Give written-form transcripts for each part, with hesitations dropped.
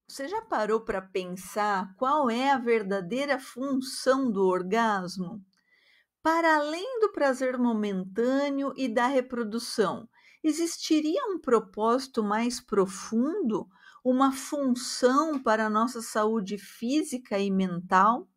Você já parou para pensar qual é a verdadeira função do orgasmo? Para além do prazer momentâneo e da reprodução, existiria um propósito mais profundo, uma função para a nossa saúde física e mental?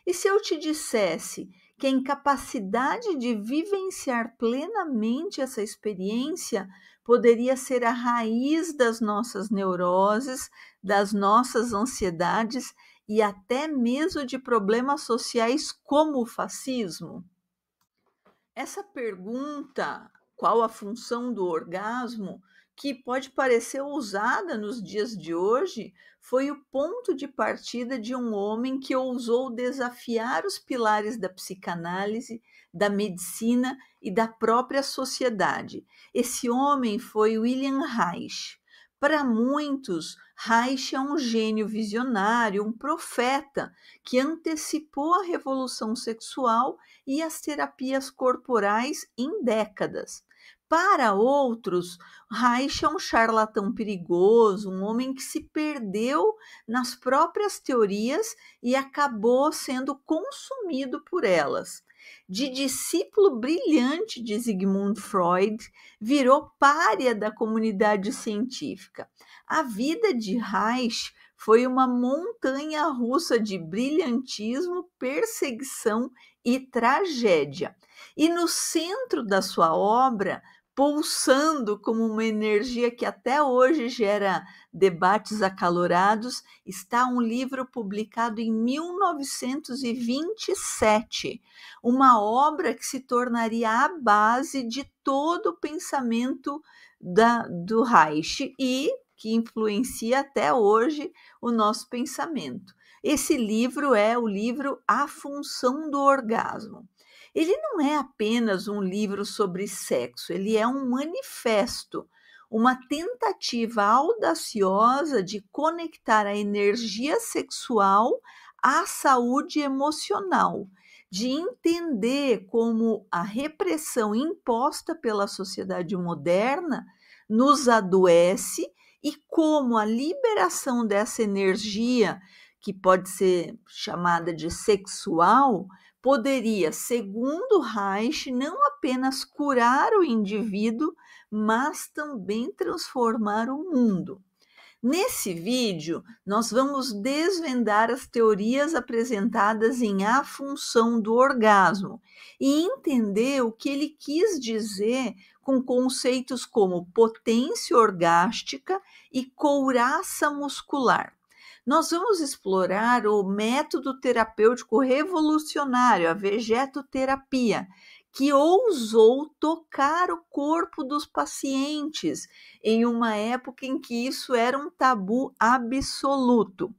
E se eu te dissesse que a incapacidade de vivenciar plenamente essa experiência poderia ser a raiz das nossas neuroses, das nossas ansiedades e até mesmo de problemas sociais como o fascismo? Essa pergunta, qual a função do orgasmo, que pode parecer ousada nos dias de hoje, foi o ponto de partida de um homem que ousou desafiar os pilares da psicanálise, da medicina e da própria sociedade. Esse homem foi William Reich. Para muitos, Reich é um gênio visionário, um profeta que antecipou a revolução sexual e as terapias corporais em décadas. Para outros, Reich é um charlatão perigoso, um homem que se perdeu nas próprias teorias e acabou sendo consumido por elas. De discípulo brilhante de Sigmund Freud, virou pária da comunidade científica. A vida de Reich foi uma montanha russa de brilhantismo, perseguição e tragédia. E no centro da sua obra, pulsando como uma energia que até hoje gera debates acalorados, está um livro publicado em 1927, uma obra que se tornaria a base de todo o pensamento do Reich e que influencia até hoje o nosso pensamento. Esse livro é o livro A Função do Orgasmo. Ele não é apenas um livro sobre sexo, ele é um manifesto, uma tentativa audaciosa de conectar a energia sexual à saúde emocional, de entender como a repressão imposta pela sociedade moderna nos adoece e como a liberação dessa energia, que pode ser chamada de sexual, poderia, segundo Reich, não apenas curar o indivíduo, mas também transformar o mundo. Nesse vídeo, nós vamos desvendar as teorias apresentadas em A Função do Orgasmo e entender o que ele quis dizer com conceitos como potência orgástica e couraça muscular. Nós vamos explorar o método terapêutico revolucionário, a vegetoterapia, que ousou tocar o corpo dos pacientes em uma época em que isso era um tabu absoluto.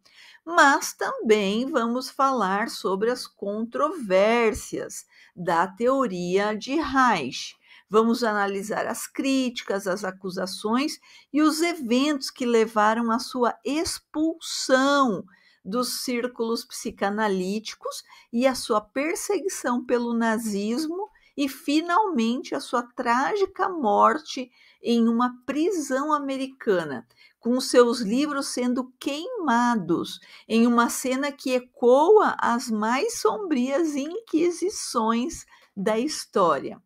Mas também vamos falar sobre as controvérsias da teoria de Reich. Vamos analisar as críticas, as acusações e os eventos que levaram à sua expulsão dos círculos psicanalíticos e à sua perseguição pelo nazismo e, finalmente, a sua trágica morte em uma prisão americana, com seus livros sendo queimados, em uma cena que ecoa as mais sombrias inquisições da história.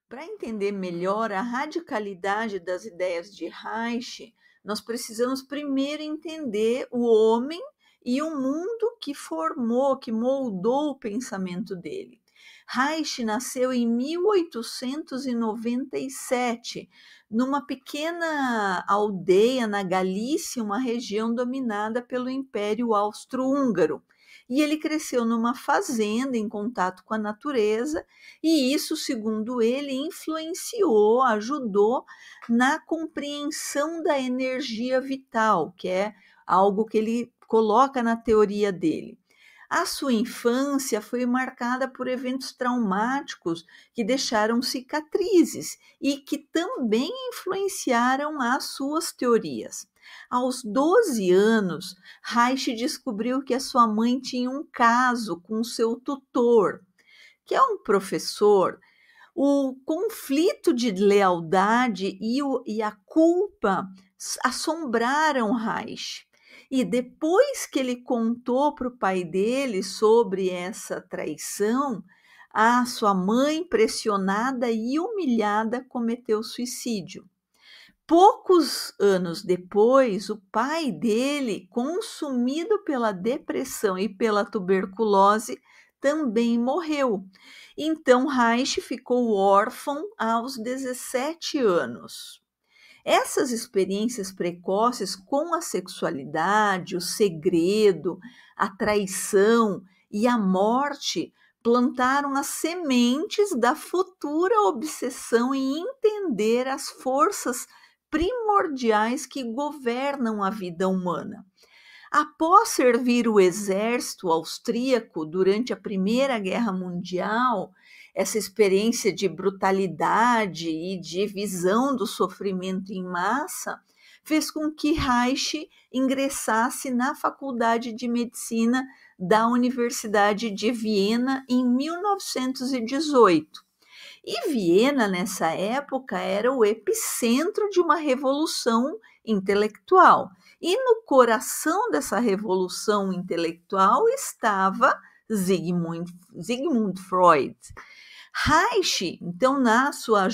Para entender melhor a radicalidade das ideias de Reich, nós precisamos primeiro entender o homem e o mundo que formou, que moldou o pensamento dele. Reich nasceu em 1897, numa pequena aldeia na Galícia, uma região dominada pelo Império Austro-Húngaro. E ele cresceu numa fazenda em contato com a natureza, e isso, segundo ele, influenciou, ajudou na compreensão da energia vital, que é algo que ele coloca na teoria dele. A sua infância foi marcada por eventos traumáticos que deixaram cicatrizes e que também influenciaram as suas teorias. Aos 12 anos, Reich descobriu que a sua mãe tinha um caso com seu tutor, que é um professor. O conflito de lealdade e a culpa assombraram Reich. E depois que ele contou para o pai dele sobre essa traição, a sua mãe, pressionada e humilhada, cometeu suicídio. Poucos anos depois, o pai dele, consumido pela depressão e pela tuberculose, também morreu. Então, Reich ficou órfão aos 17 anos. Essas experiências precoces com a sexualidade, o segredo, a traição e a morte plantaram as sementes da futura obsessão em entender as forças primordiais que governam a vida humana. Após servir o exército austríaco durante a Primeira Guerra Mundial, essa experiência de brutalidade e de visão do sofrimento em massa fez com que Reich ingressasse na Faculdade de Medicina da Universidade de Viena em 1918. E Viena, nessa época, era o epicentro de uma revolução intelectual. E no coração dessa revolução intelectual estava Sigmund Freud. Reich, então, na sua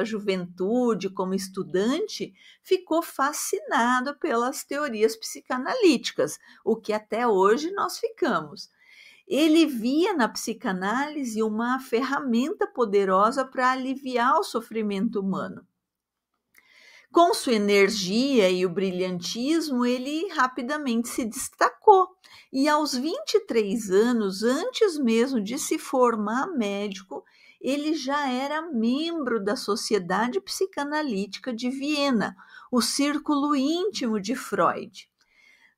juventude, como estudante, ficou fascinado pelas teorias psicanalíticas, o que até hoje nós ficamos. Ele via na psicanálise uma ferramenta poderosa para aliviar o sofrimento humano. Com sua energia e o brilhantismo, ele rapidamente se destacou. E aos 23 anos, antes mesmo de se formar médico, ele já era membro da Sociedade Psicanalítica de Viena, o círculo íntimo de Freud.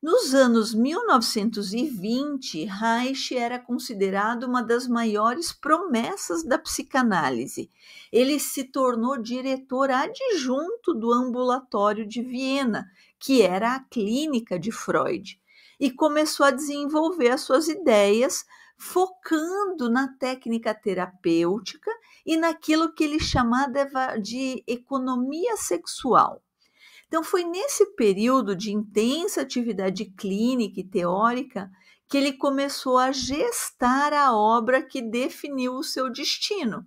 Nos anos 1920, Reich era considerado uma das maiores promessas da psicanálise. Ele se tornou diretor adjunto do ambulatório de Viena, que era a clínica de Freud, e começou a desenvolver as suas ideias, focando na técnica terapêutica e naquilo que ele chamava de economia sexual. Então, foi nesse período de intensa atividade clínica e teórica que ele começou a gestar a obra que definiu o seu destino,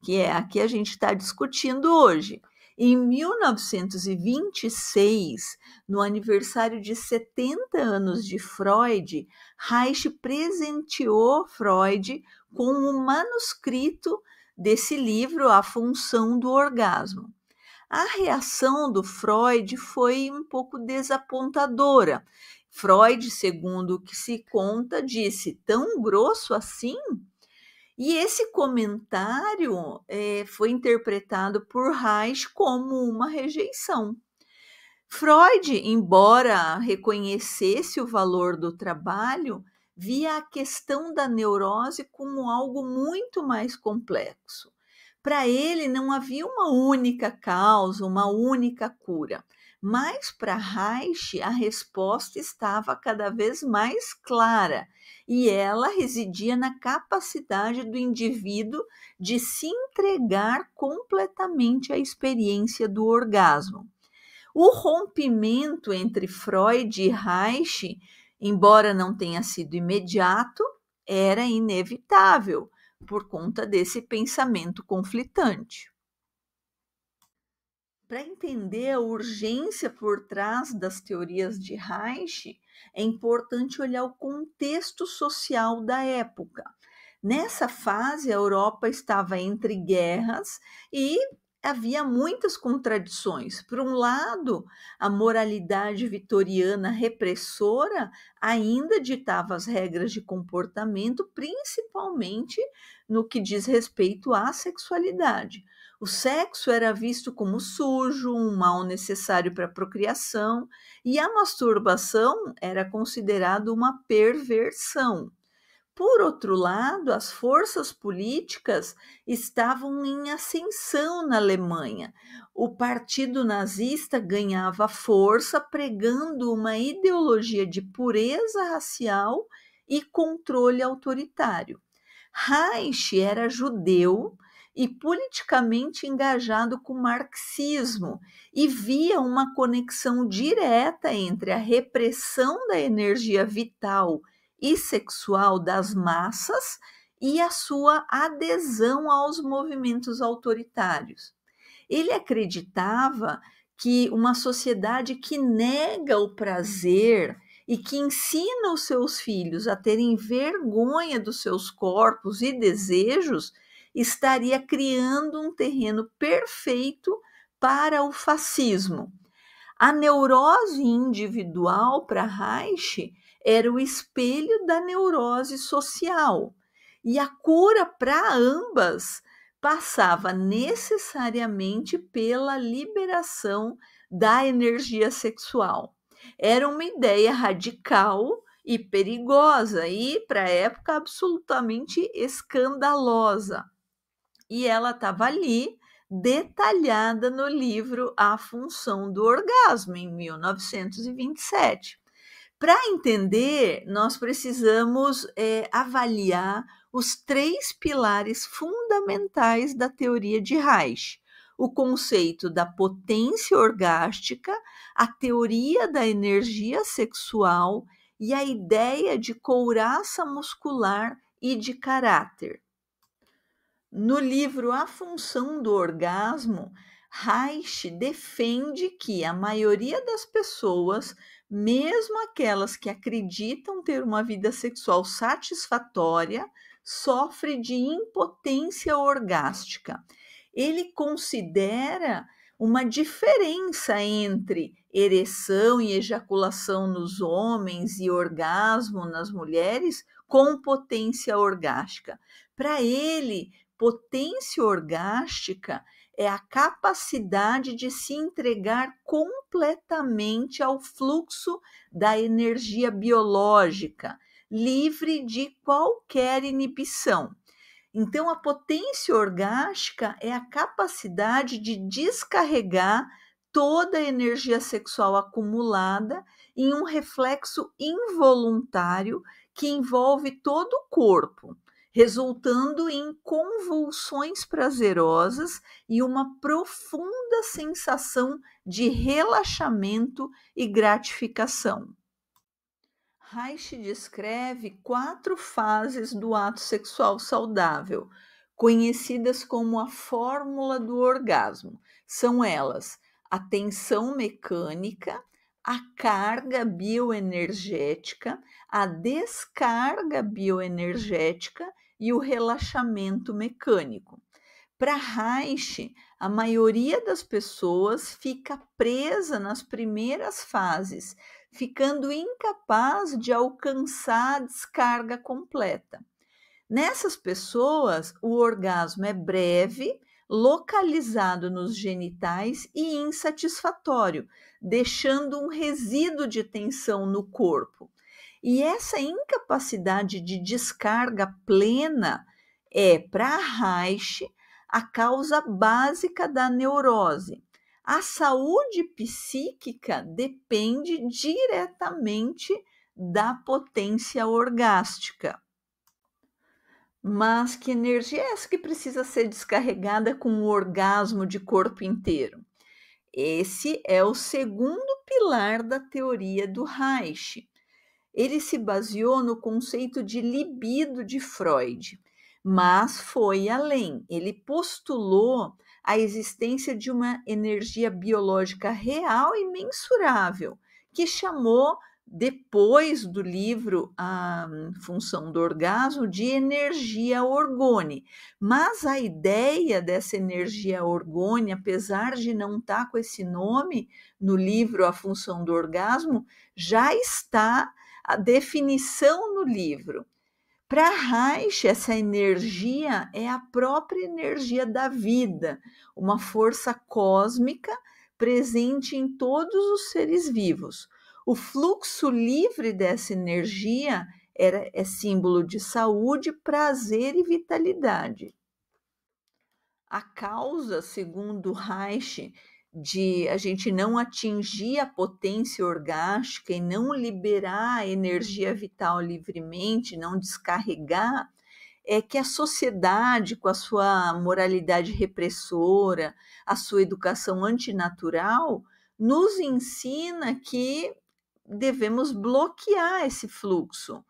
que é a que a gente está discutindo hoje. Em 1926, no aniversário de 70 anos de Freud, Reich presenteou Freud com um manuscrito desse livro, A Função do Orgasmo. A reação do Freud foi um pouco desapontadora. Freud, segundo o que se conta, disse: tão grosso assim? E esse comentário foi interpretado por Reich como uma rejeição. Freud, embora reconhecesse o valor do trabalho, via a questão da neurose como algo muito mais complexo. Para ele, não havia uma única causa, uma única cura, mas para Reich a resposta estava cada vez mais clara e ela residia na capacidade do indivíduo de se entregar completamente à experiência do orgasmo. O rompimento entre Freud e Reich, embora não tenha sido imediato, era inevitável por conta desse pensamento conflitante. Para entender a urgência por trás das teorias de Reich, é importante olhar o contexto social da época. Nessa fase, a Europa estava entre guerras e havia muitas contradições. Por um lado, a moralidade vitoriana repressora ainda ditava as regras de comportamento, principalmente no que diz respeito à sexualidade. O sexo era visto como sujo, um mal necessário para a procriação, e a masturbação era considerada uma perversão. Por outro lado, as forças políticas estavam em ascensão na Alemanha. O partido nazista ganhava força pregando uma ideologia de pureza racial e controle autoritário. Reich era judeu e politicamente engajado com o marxismo e via uma conexão direta entre a repressão da energia vital e sexual das massas e a sua adesão aos movimentos autoritários. Ele acreditava que uma sociedade que nega o prazer e que ensina os seus filhos a terem vergonha dos seus corpos e desejos estaria criando um terreno perfeito para o fascismo. A neurose individual para Reich era o espelho da neurose social, e a cura para ambas passava necessariamente pela liberação da energia sexual. Era uma ideia radical e perigosa e, para a época, absolutamente escandalosa. E ela estava ali detalhada no livro A Função do Orgasmo, em 1927. Para entender, nós precisamos avaliar os 3 pilares fundamentais da teoria de Reich: o conceito da potência orgástica, a teoria da energia sexual e a ideia de couraça muscular e de caráter. No livro A Função do Orgasmo, Reich defende que a maioria das pessoas, mesmo aquelas que acreditam ter uma vida sexual satisfatória, sofre de impotência orgástica. Ele considera uma diferença entre ereção e ejaculação nos homens e orgasmo nas mulheres com potência orgástica. Para ele, potência orgástica é a capacidade de se entregar completamente ao fluxo da energia biológica, livre de qualquer inibição. Então, a potência orgástica é a capacidade de descarregar toda a energia sexual acumulada em um reflexo involuntário que envolve todo o corpo, resultando em convulsões prazerosas e uma profunda sensação de relaxamento e gratificação. Reich descreve 4 fases do ato sexual saudável, conhecidas como a fórmula do orgasmo. São elas: a tensão mecânica, a carga bioenergética, a descarga bioenergética e o relaxamento mecânico. Para Reich, a maioria das pessoas fica presa nas primeiras fases, ficando incapaz de alcançar a descarga completa. Nessas pessoas, o orgasmo é breve, localizado nos genitais e insatisfatório, deixando um resíduo de tensão no corpo. E essa incapacidade de descarga plena é, para Reich, a causa básica da neurose. A saúde psíquica depende diretamente da potência orgástica. Mas que energia é essa que precisa ser descarregada com o orgasmo de corpo inteiro? Esse é o segundo pilar da teoria do Reich. Ele se baseou no conceito de libido de Freud, mas foi além. Ele postulou a existência de uma energia biológica real e mensurável, que chamou, depois do livro A Função do Orgasmo, de energia orgone. Mas a ideia dessa energia orgone, apesar de não estar com esse nome no livro A Função do Orgasmo, já está a definição no livro. Para Reich, essa energia é a própria energia da vida, uma força cósmica presente em todos os seres vivos. O fluxo livre dessa energia é símbolo de saúde, prazer e vitalidade. A causa, segundo Reich, de a gente não atingir a potência orgástica e não liberar a energia vital livremente, não descarregar, é que a sociedade, com a sua moralidade repressora, a sua educação antinatural, nos ensina que devemos bloquear esse fluxo.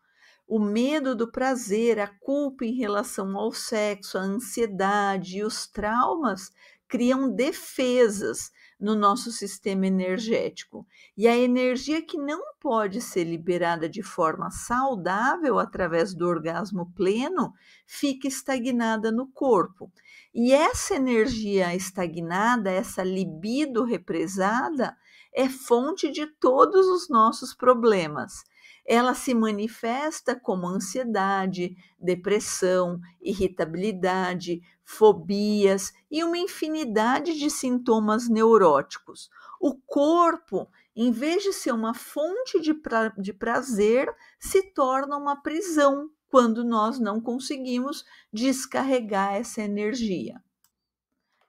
O medo do prazer, a culpa em relação ao sexo, a ansiedade e os traumas criam defesas no nosso sistema energético. E a energia que não pode ser liberada de forma saudável através do orgasmo pleno fica estagnada no corpo. E essa energia estagnada, essa libido represada, é fonte de todos os nossos problemas. Ela se manifesta como ansiedade, depressão, irritabilidade, fobias e uma infinidade de sintomas neuróticos. O corpo, em vez de ser uma fonte de prazer, se torna uma prisão quando nós não conseguimos descarregar essa energia.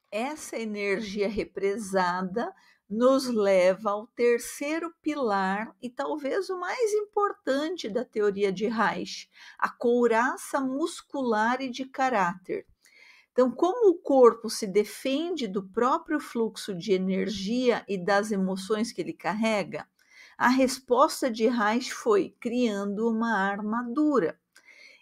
Essa energia represada nos leva ao terceiro pilar e talvez o mais importante da teoria de Reich, a couraça muscular e de caráter. Então, como o corpo se defende do próprio fluxo de energia e das emoções que ele carrega, a resposta de Reich foi criando uma armadura.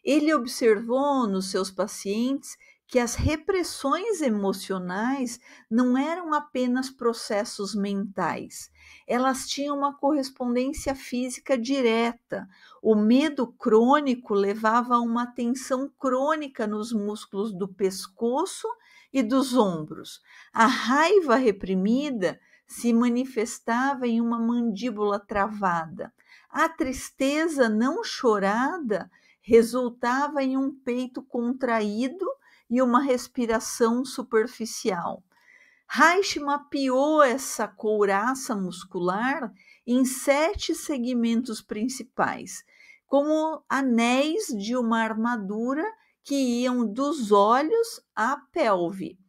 Ele observou nos seus pacientes que as repressões emocionais não eram apenas processos mentais, elas tinham uma correspondência física direta. O medo crônico levava a uma tensão crônica nos músculos do pescoço e dos ombros. A raiva reprimida se manifestava em uma mandíbula travada. A tristeza não chorada resultava em um peito contraído e uma respiração superficial. Reich mapeou essa couraça muscular em 7 segmentos principais, como anéis de uma armadura que iam dos olhos à pelve.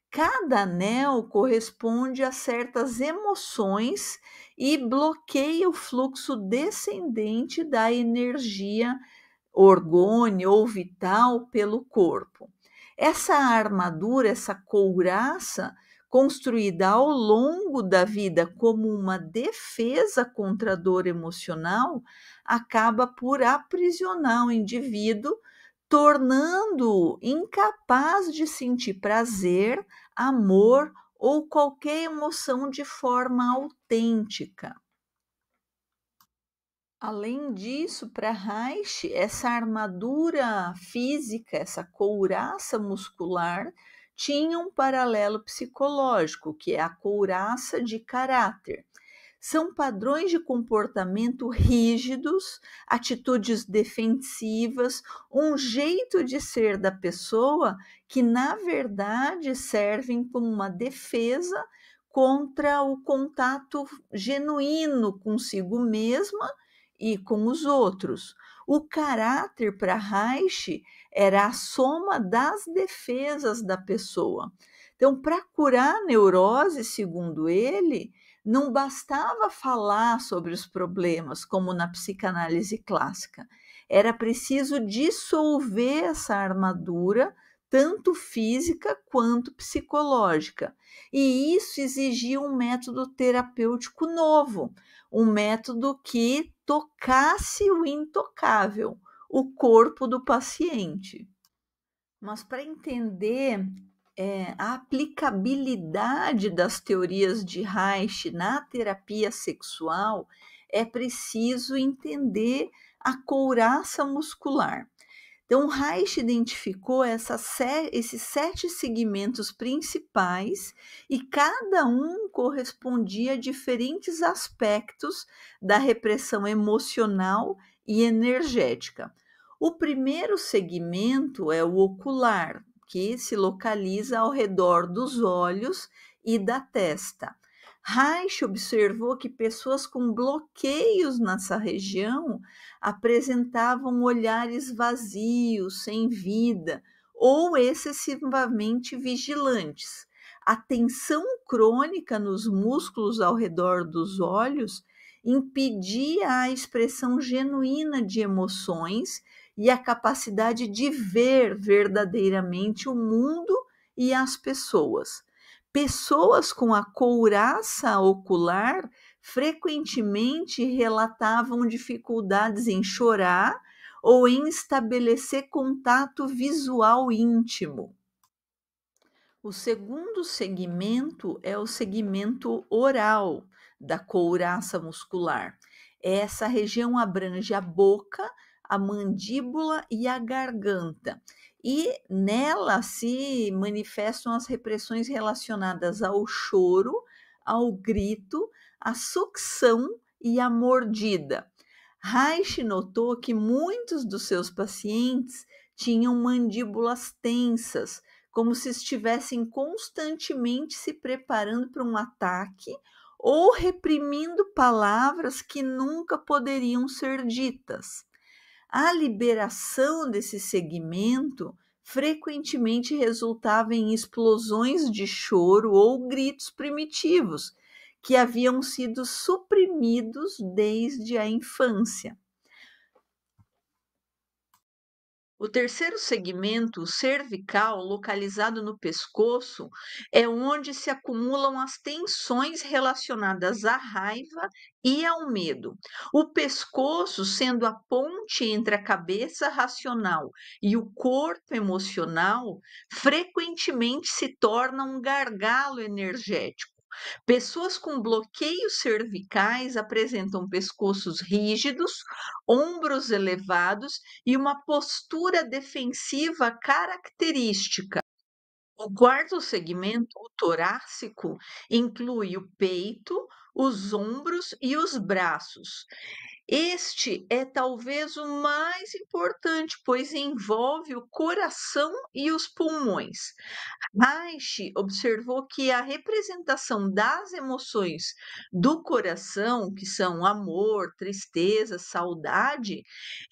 Cada anel corresponde a certas emoções e bloqueia o fluxo descendente da energia orgônio ou vital pelo corpo. Essa armadura, essa couraça, construída ao longo da vida como uma defesa contra a dor emocional, acaba por aprisionar o indivíduo, tornando-o incapaz de sentir prazer, amor ou qualquer emoção de forma autêntica. Além disso, para Reich, essa armadura física, essa couraça muscular, tinha um paralelo psicológico, que é a couraça de caráter. São padrões de comportamento rígidos, atitudes defensivas, um jeito de ser da pessoa que, na verdade, servem como uma defesa contra o contato genuíno consigo mesma e com os outros. O caráter para Reich era a soma das defesas da pessoa. Então, para curar a neurose, segundo ele, não bastava falar sobre os problemas, como na psicanálise clássica. Era preciso dissolver essa armadura, tanto física quanto psicológica. E isso exigia um método terapêutico novo, um método que tocasse o intocável, o corpo do paciente. Mas para entender a aplicabilidade das teorias de Reich na terapia sexual, é preciso entender a couraça muscular. Então, Reich identificou esses 7 segmentos principais e cada um correspondia a diferentes aspectos da repressão emocional e energética. O primeiro segmento é o ocular, que se localiza ao redor dos olhos e da testa. Reich observou que pessoas com bloqueios nessa região apresentavam olhares vazios, sem vida ou excessivamente vigilantes. A tensão crônica nos músculos ao redor dos olhos impedia a expressão genuína de emoções e a capacidade de ver verdadeiramente o mundo e as pessoas. Pessoas com a couraça ocular frequentemente relatavam dificuldades em chorar ou em estabelecer contato visual íntimo. O segundo segmento é o segmento oral da couraça muscular. Essa região abrange a boca, a mandíbula e a garganta. E nela se manifestam as repressões relacionadas ao choro, ao grito, à sucção e à mordida. Reich notou que muitos dos seus pacientes tinham mandíbulas tensas, como se estivessem constantemente se preparando para um ataque ou reprimindo palavras que nunca poderiam ser ditas. A liberação desse segmento frequentemente resultava em explosões de choro ou gritos primitivos, que haviam sido suprimidos desde a infância. O terceiro segmento cervical, localizado no pescoço, é onde se acumulam as tensões relacionadas à raiva e ao medo. O pescoço, sendo a ponte entre a cabeça racional e o corpo emocional, frequentemente se torna um gargalo energético. Pessoas com bloqueios cervicais apresentam pescoços rígidos, ombros elevados e uma postura defensiva característica. O quarto segmento, o torácico, inclui o peito, os ombros e os braços. Este é talvez o mais importante, pois envolve o coração e os pulmões. Reich observou que a representação das emoções do coração, que são amor, tristeza, saudade,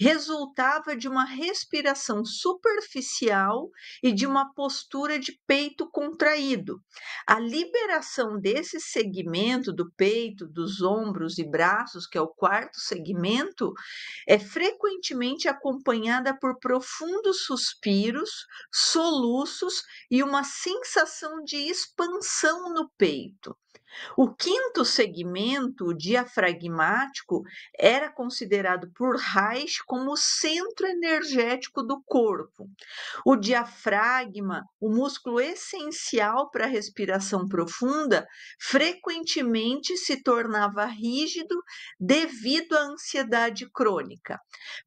resultava de uma respiração superficial e de uma postura de peito contraído. A liberação desse segmento do peito, dos ombros e braços, que é o quarto segmento, é frequentemente acompanhada por profundos suspiros, soluços e uma sensação de expansão no peito. O quinto segmento, o diafragmático, era considerado por Reich como o centro energético do corpo. O diafragma, o músculo essencial para a respiração profunda, frequentemente se tornava rígido devido à ansiedade crônica.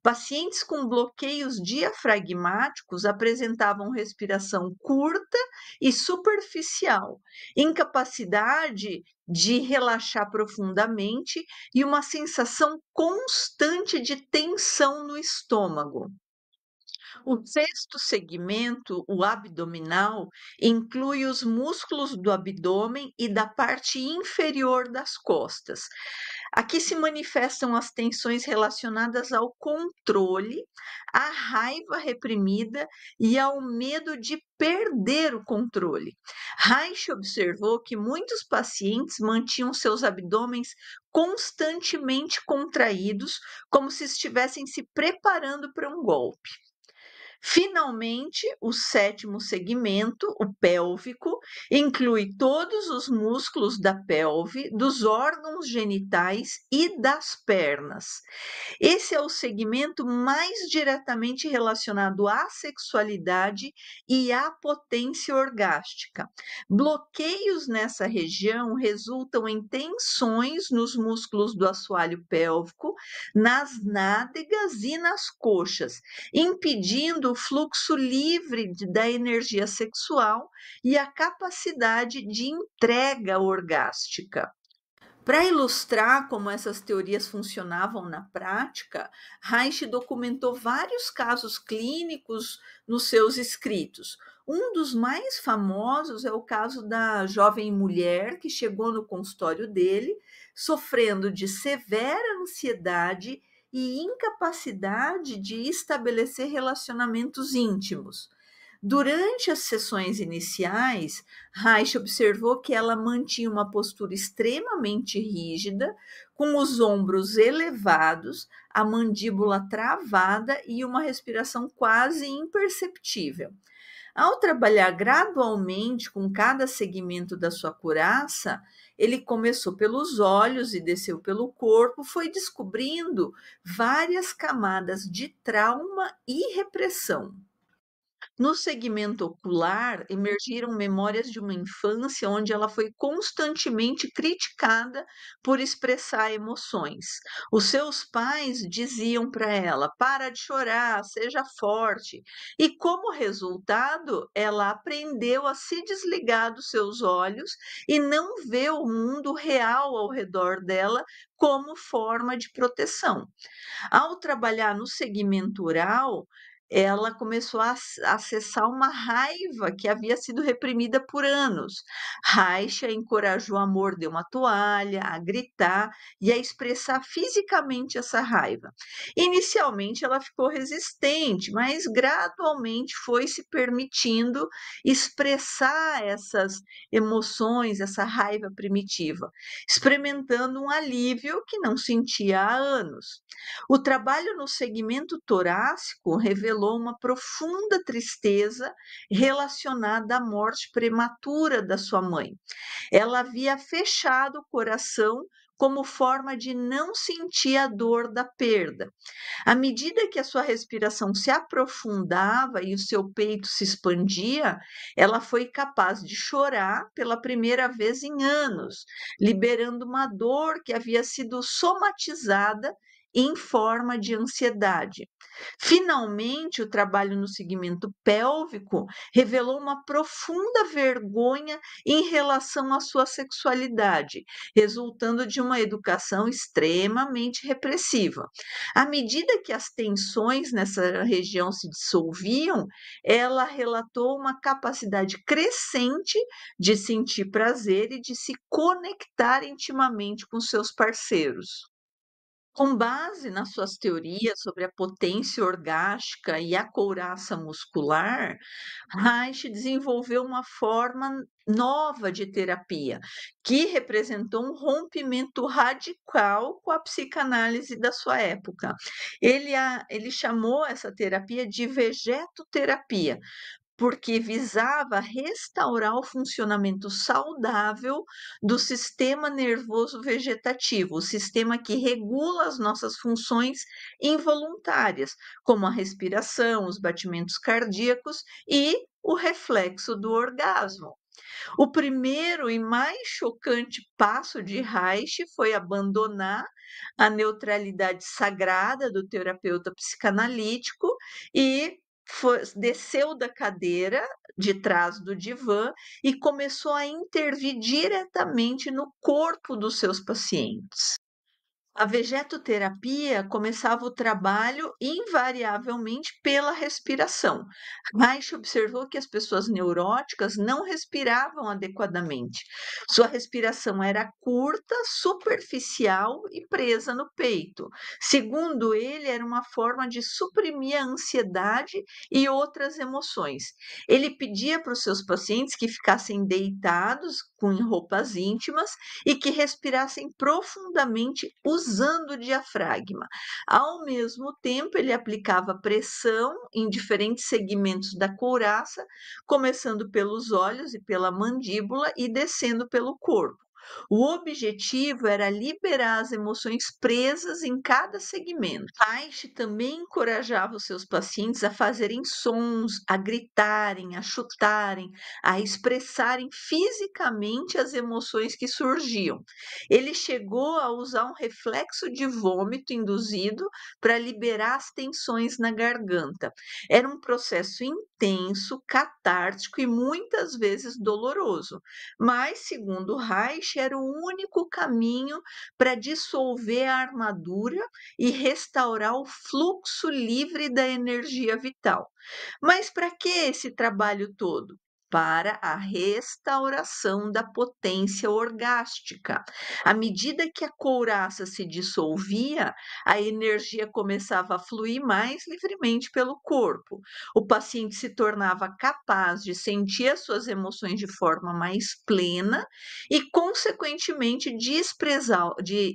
Pacientes com bloqueios diafragmáticos apresentavam respiração curta e superficial, incapacidade de relaxar profundamente e uma sensação constante de tensão no estômago. O sexto segmento, o abdominal, inclui os músculos do abdômen e da parte inferior das costas. Aqui se manifestam as tensões relacionadas ao controle, à raiva reprimida e ao medo de perder o controle. Reich observou que muitos pacientes mantinham seus abdômenes constantemente contraídos, como se estivessem se preparando para um golpe. Finalmente, o sétimo segmento, o pélvico, inclui todos os músculos da pelve, dos órgãos genitais e das pernas. Esse é o segmento mais diretamente relacionado à sexualidade e à potência orgástica. Bloqueios nessa região resultam em tensões nos músculos do assoalho pélvico, nas nádegas e nas coxas, impedindo o fluxo livre da energia sexual e a capacidade de entrega orgástica. Para ilustrar como essas teorias funcionavam na prática, Reich documentou vários casos clínicos nos seus escritos. Um dos mais famosos é o caso da jovem mulher que chegou no consultório dele sofrendo de severa ansiedade e incapacidade de estabelecer relacionamentos íntimos. Durante as sessões iniciais, Reich observou que ela mantinha uma postura extremamente rígida, com os ombros elevados, a mandíbula travada e uma respiração quase imperceptível. Ao trabalhar gradualmente com cada segmento da sua couraça, ele começou pelos olhos e desceu pelo corpo, foi descobrindo várias camadas de trauma e repressão. No segmento ocular, emergiram memórias de uma infância onde ela foi constantemente criticada por expressar emoções. Os seus pais diziam para ela: para de chorar, seja forte. E como resultado, ela aprendeu a se desligar dos seus olhos e não ver o mundo real ao redor dela como forma de proteção. Ao trabalhar no segmento oral, ela começou a acessar uma raiva que havia sido reprimida por anos. Reich a encorajou a morder uma toalha, a gritar e a expressar fisicamente essa raiva. Inicialmente ela ficou resistente, mas gradualmente foi se permitindo expressar essas emoções, essa raiva primitiva, experimentando um alívio que não sentia há anos. O trabalho no segmento torácico revelou uma profunda tristeza relacionada à morte prematura da sua mãe. Ela havia fechado o coração como forma de não sentir a dor da perda. À medida que a sua respiração se aprofundava e o seu peito se expandia, ela foi capaz de chorar pela primeira vez em anos, liberando uma dor que havia sido somatizada em forma de ansiedade. Finalmente, o trabalho no segmento pélvico revelou uma profunda vergonha em relação à sua sexualidade, resultando de uma educação extremamente repressiva. À medida que as tensões nessa região se dissolviam, ela relatou uma capacidade crescente de sentir prazer e de se conectar intimamente com seus parceiros. Com base nas suas teorias sobre a potência orgástica e a couraça muscular, Reich desenvolveu uma forma nova de terapia, que representou um rompimento radical com a psicanálise da sua época. Ele chamou essa terapia de vegetoterapia, porque visava restaurar o funcionamento saudável do sistema nervoso vegetativo, o sistema que regula as nossas funções involuntárias, como a respiração, os batimentos cardíacos e o reflexo do orgasmo. O primeiro e mais chocante passo de Reich foi abandonar a neutralidade sagrada do terapeuta psicanalítico e desceu da cadeira de trás do divã e começou a intervir diretamente no corpo dos seus pacientes. A vegetoterapia começava o trabalho invariavelmente pela respiração. Reich observou que as pessoas neuróticas não respiravam adequadamente. Sua respiração era curta, superficial e presa no peito. Segundo ele, era uma forma de suprimir a ansiedade e outras emoções. Ele pedia para os seus pacientes que ficassem deitados com roupas íntimas e que respirassem profundamente usando o diafragma. Ao mesmo tempo, ele aplicava pressão em diferentes segmentos da couraça, começando pelos olhos e pela mandíbula e descendo pelo corpo. O objetivo era liberar as emoções presas em cada segmento. Reich também encorajava os seus pacientes a fazerem sons, a gritarem, a chutarem, a expressarem fisicamente as emoções que surgiam. Ele chegou a usar um reflexo de vômito induzido para liberar as tensões na garganta. Era um processo intenso, catártico e muitas vezes doloroso, mas, segundo Reich, era o único caminho para dissolver a armadura e restaurar o fluxo livre da energia vital. Mas para que esse trabalho todo? para a restauração da potência orgástica. À medida que a couraça se dissolvia, a energia começava a fluir mais livremente pelo corpo. O paciente se tornava capaz de sentir as suas emoções de forma mais plena e, consequentemente, de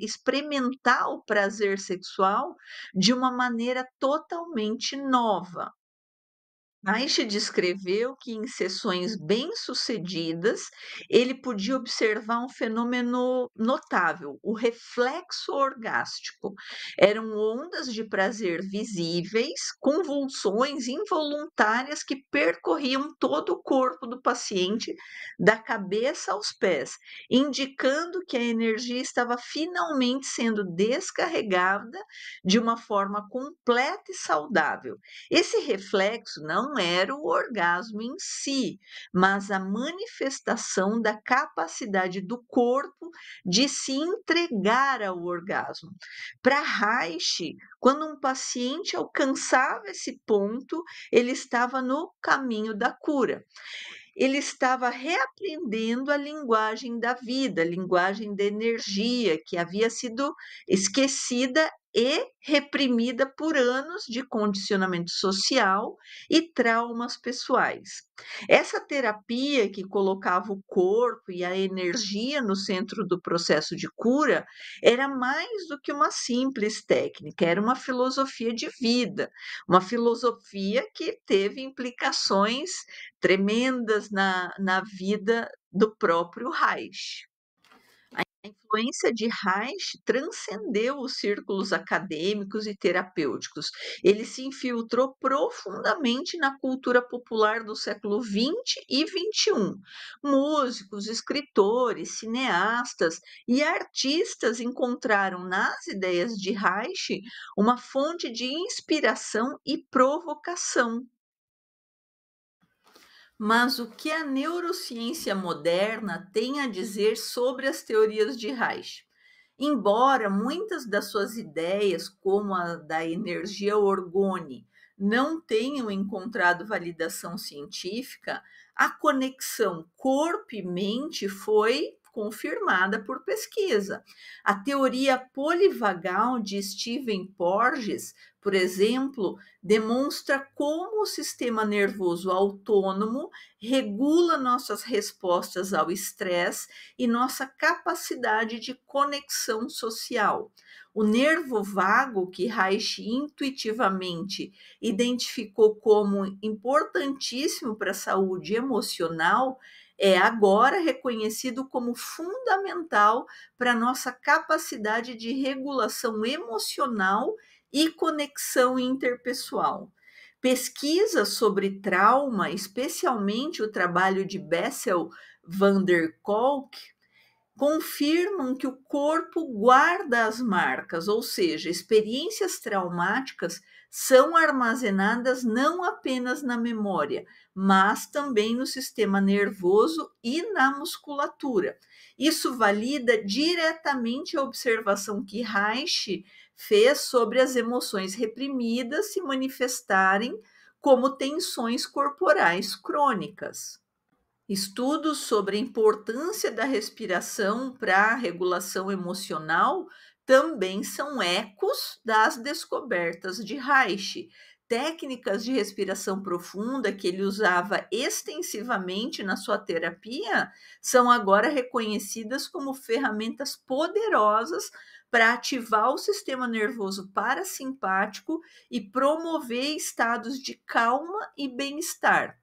experimentar o prazer sexual de uma maneira totalmente nova. Reich descreveu que em sessões bem-sucedidas, ele podia observar um fenômeno notável, o reflexo orgástico. Eram ondas de prazer visíveis, convulsões involuntárias que percorriam todo o corpo do paciente, da cabeça aos pés, indicando que a energia estava finalmente sendo descarregada de uma forma completa e saudável. Esse reflexo não era o orgasmo em si, mas a manifestação da capacidade do corpo de se entregar ao orgasmo. Para Reich, quando um paciente alcançava esse ponto, ele estava no caminho da cura. Ele estava reaprendendo a linguagem da vida, a linguagem da energia, que havia sido esquecida e reprimida por anos de condicionamento social e traumas pessoais. Essa terapia que colocava o corpo e a energia no centro do processo de cura era mais do que uma simples técnica, era uma filosofia de vida, uma filosofia que teve implicações tremendas na vida do próprio Reich. A influência de Reich transcendeu os círculos acadêmicos e terapêuticos. Ele se infiltrou profundamente na cultura popular do século XX e XXI. Músicos, escritores, cineastas e artistas encontraram nas ideias de Reich uma fonte de inspiração e provocação. Mas o que a neurociência moderna tem a dizer sobre as teorias de Reich? Embora muitas das suas ideias, como a da energia orgone, não tenham encontrado validação científica, a conexão corpo e mente foi confirmada por pesquisa. A teoria polivagal de Stephen Porges, por exemplo, demonstra como o sistema nervoso autônomo regula nossas respostas ao estresse e nossa capacidade de conexão social. O nervo vago, que Reich intuitivamente identificou como importantíssimo para a saúde emocional, é agora reconhecido como fundamental para a nossa capacidade de regulação emocional e conexão interpessoal. Pesquisas sobre trauma, especialmente o trabalho de Bessel van der Kolk, confirmam que o corpo guarda as marcas, ou seja, experiências traumáticas são armazenadas não apenas na memória, mas também no sistema nervoso e na musculatura. Isso valida diretamente a observação que Reich fez sobre as emoções reprimidas se manifestarem como tensões corporais crônicas. Estudos sobre a importância da respiração para a regulação emocional também são ecos das descobertas de Reich. Técnicas de respiração profunda que ele usava extensivamente na sua terapia são agora reconhecidas como ferramentas poderosas para ativar o sistema nervoso parasimpático e promover estados de calma e bem-estar.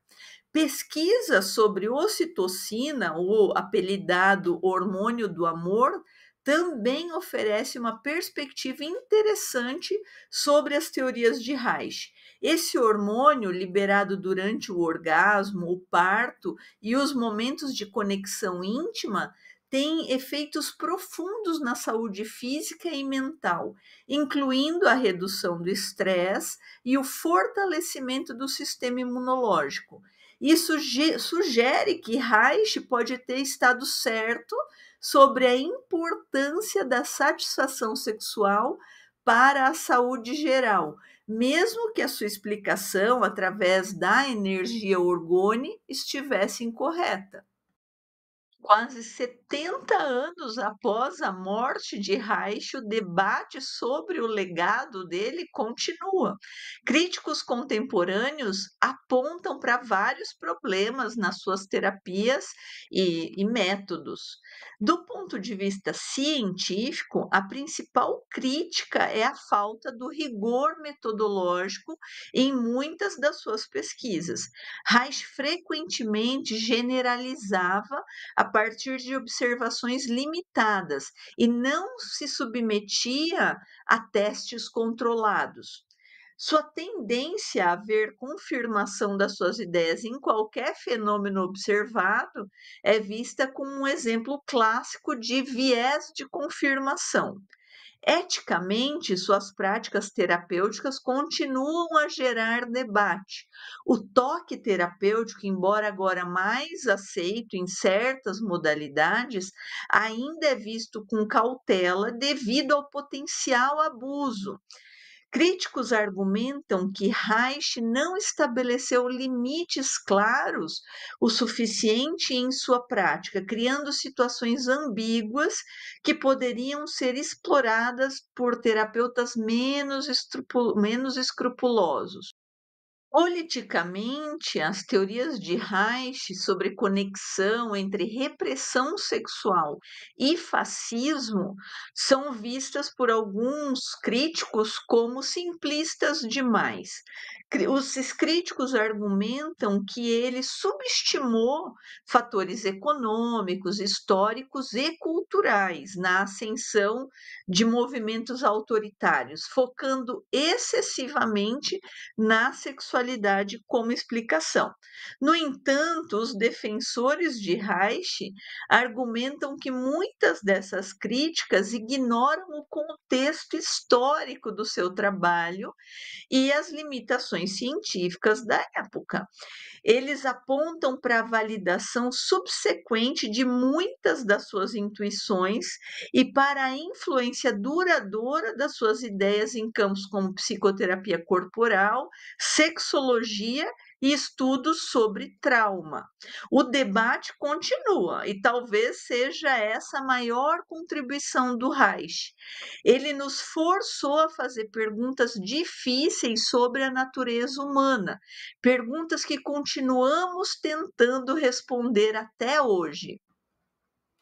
Pesquisa sobre ocitocina, o apelidado hormônio do amor, também oferece uma perspectiva interessante sobre as teorias de Reich. Esse hormônio, liberado durante o orgasmo, o parto e os momentos de conexão íntima, tem efeitos profundos na saúde física e mental, incluindo a redução do estresse e o fortalecimento do sistema imunológico. Isso sugere que Reich pode ter estado certo sobre a importância da satisfação sexual para a saúde geral, mesmo que a sua explicação através da energia orgone estivesse incorreta. Quase 70 anos após a morte de Reich, o debate sobre o legado dele continua. Críticos contemporâneos apontam para vários problemas nas suas terapias e métodos. Do ponto de vista científico, a principal crítica é a falta do rigor metodológico em muitas das suas pesquisas. Reich frequentemente generalizava a partir de observações limitadas e não se submetia a testes controlados. Sua tendência a ver confirmação das suas ideias em qualquer fenômeno observado é vista como um exemplo clássico de viés de confirmação. Eticamente, suas práticas terapêuticas continuam a gerar debate. O toque terapêutico, embora agora mais aceito em certas modalidades, ainda é visto com cautela devido ao potencial abuso. Críticos argumentam que Reich não estabeleceu limites claros o suficiente em sua prática, criando situações ambíguas que poderiam ser exploradas por terapeutas menos escrupulosos. Politicamente, as teorias de Reich sobre conexão entre repressão sexual e fascismo são vistas por alguns críticos como simplistas demais. Os críticos argumentam que ele subestimou fatores econômicos, históricos e culturais na ascensão de movimentos autoritários, focando excessivamente na sexualidade como explicação. No entanto, os defensores de Reich argumentam que muitas dessas críticas ignoram o contexto histórico do seu trabalho e as limitações científicas da época. Eles apontam para a validação subsequente de muitas das suas intuições e para a influência duradoura das suas ideias em campos como psicoterapia corporal, sexologia e estudos sobre trauma. O debate continua e talvez seja essa a maior contribuição do Reich. Ele nos forçou a fazer perguntas difíceis sobre a natureza humana, perguntas que continuamos tentando responder até hoje.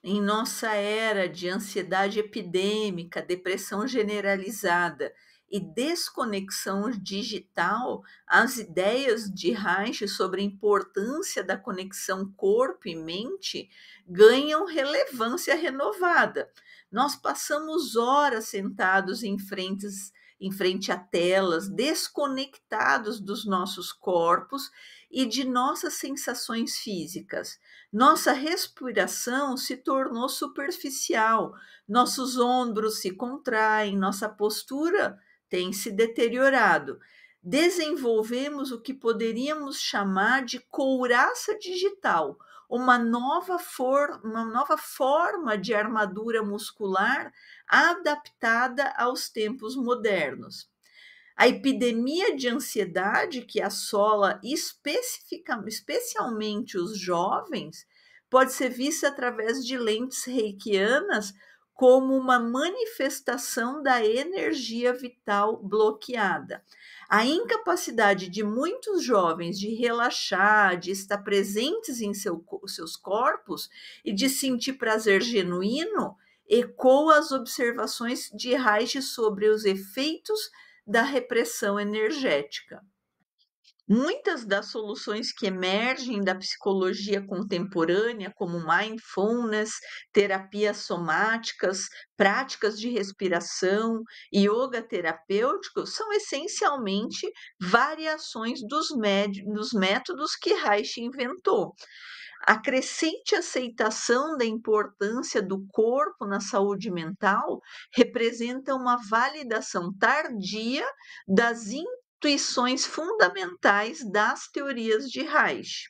Em nossa era de ansiedade epidêmica, depressão generalizada e desconexão digital, as ideias de Reich sobre a importância da conexão corpo e mente ganham relevância renovada. Nós passamos horas sentados em frente a telas, desconectados dos nossos corpos e de nossas sensações físicas. Nossa respiração se tornou superficial, nossos ombros se contraem, nossa postura tem se deteriorado. Desenvolvemos o que poderíamos chamar de couraça digital, uma nova forma de armadura muscular adaptada aos tempos modernos. A epidemia de ansiedade que assola especialmente os jovens pode ser vista através de lentes reikianas como uma manifestação da energia vital bloqueada. A incapacidade de muitos jovens de relaxar, de estar presentes em seus corpos e de sentir prazer genuíno ecoa as observações de Reich sobre os efeitos da repressão energética. Muitas das soluções que emergem da psicologia contemporânea, como mindfulness, terapias somáticas, práticas de respiração, yoga terapêutico, são essencialmente variações dos métodos que Reich inventou. A crescente aceitação da importância do corpo na saúde mental representa uma validação tardia das intuições fundamentais das teorias de Reich.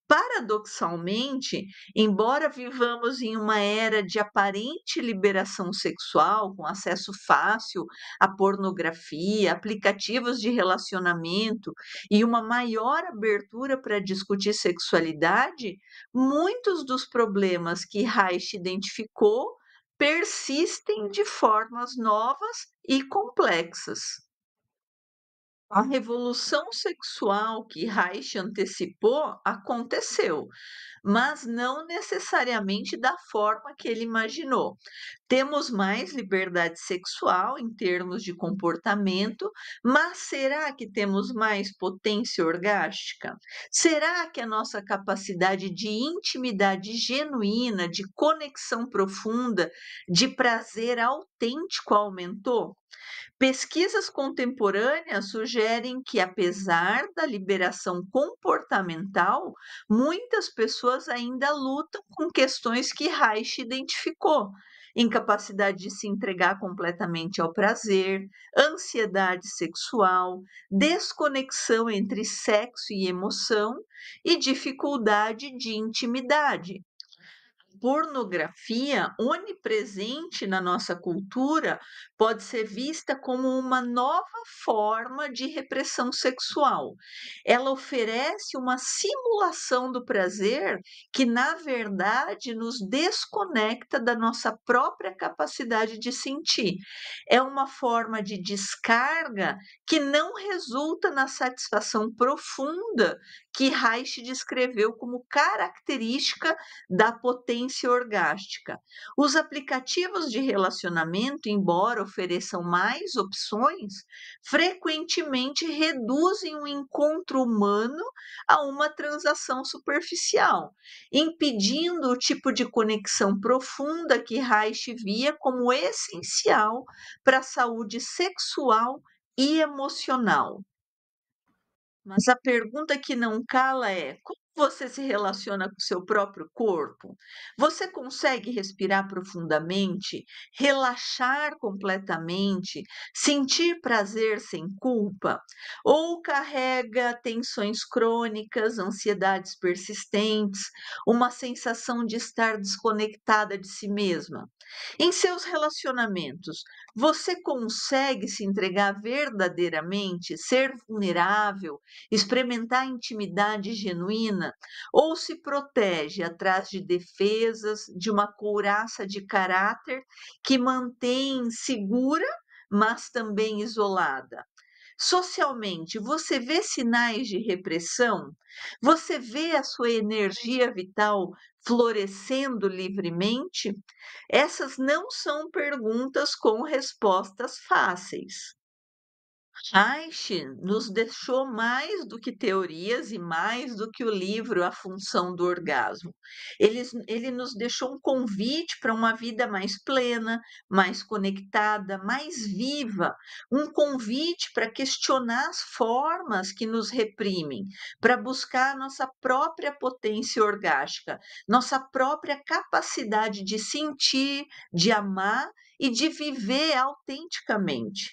Paradoxalmente, embora vivamos em uma era de aparente liberação sexual, com acesso fácil à pornografia, aplicativos de relacionamento e uma maior abertura para discutir sexualidade, muitos dos problemas que Reich identificou persistem de formas novas e complexas. A revolução sexual que Reich antecipou aconteceu, mas não necessariamente da forma que ele imaginou. Temos mais liberdade sexual em termos de comportamento, mas será que temos mais potência orgástica? Será que a nossa capacidade de intimidade genuína, de conexão profunda, de prazer autêntico aumentou? Pesquisas contemporâneas sugerem que, apesar da liberação comportamental, muitas pessoas ainda lutam com questões que Reich identificou: incapacidade de se entregar completamente ao prazer, ansiedade sexual, desconexão entre sexo e emoção e dificuldade de intimidade. Pornografia, onipresente na nossa cultura, pode ser vista como uma nova forma de repressão sexual. Ela oferece uma simulação do prazer que, na verdade, nos desconecta da nossa própria capacidade de sentir. É uma forma de descarga que não resulta na satisfação profunda que Reich descreveu como característica da potência orgástica. Os aplicativos de relacionamento, embora ofereçam mais opções, frequentemente reduzem o encontro humano a uma transação superficial, impedindo o tipo de conexão profunda que Reich via como essencial para a saúde sexual e emocional. Mas a pergunta que não cala é: como você se relaciona com o seu próprio corpo? Você consegue respirar profundamente, relaxar completamente, sentir prazer sem culpa? Ou carrega tensões crônicas, ansiedades persistentes, uma sensação de estar desconectada de si mesma? Em seus relacionamentos, você consegue se entregar verdadeiramente, ser vulnerável, experimentar intimidade genuína, ou se protege atrás de defesas, de uma couraça de caráter que mantém segura, mas também isolada? Socialmente, você vê sinais de repressão? Você vê a sua energia vital florescendo livremente? Essas não são perguntas com respostas fáceis. Reich nos deixou mais do que teorias e mais do que o livro A Função do Orgasmo. Ele nos deixou um convite para uma vida mais plena, mais conectada, mais viva, um convite para questionar as formas que nos reprimem, para buscar nossa própria potência orgástica, nossa própria capacidade de sentir, de amar e de viver autenticamente.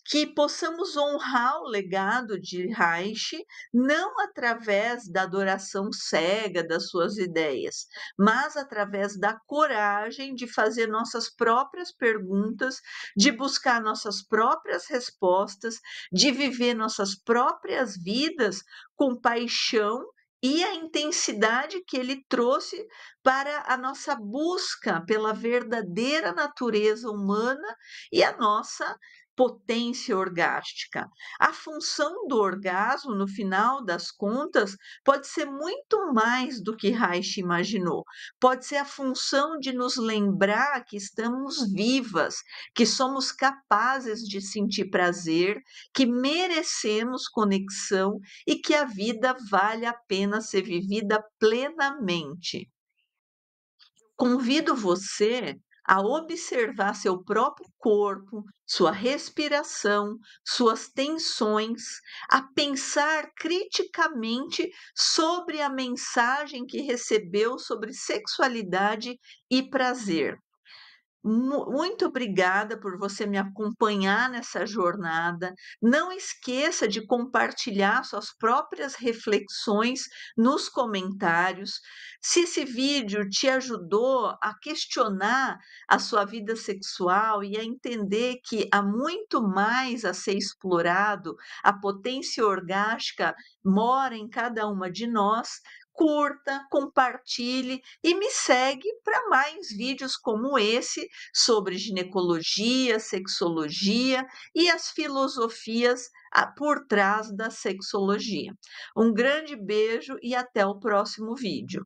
Que possamos honrar o legado de Reich, não através da adoração cega das suas ideias, mas através da coragem de fazer nossas próprias perguntas, de buscar nossas próprias respostas, de viver nossas próprias vidas com paixão e a intensidade que ele trouxe para a nossa busca pela verdadeira natureza humana e a nossa potência orgástica. A função do orgasmo, no final das contas, pode ser muito mais do que Reich imaginou. Pode ser a função de nos lembrar que estamos vivas, que somos capazes de sentir prazer, que merecemos conexão e que a vida vale a pena ser vivida plenamente. Convido você a observar seu próprio corpo, sua respiração, suas tensões, a pensar criticamente sobre a mensagem que recebeu sobre sexualidade e prazer. Muito obrigada por você me acompanhar nessa jornada. Não esqueça de compartilhar suas próprias reflexões nos comentários. Se esse vídeo te ajudou a questionar a sua vida sexual e a entender que há muito mais a ser explorado, a potência orgástica mora em cada uma de nós, curta, compartilhe e me segue para mais vídeos como esse sobre ginecologia, sexologia e as filosofias por trás da sexologia. Um grande beijo e até o próximo vídeo.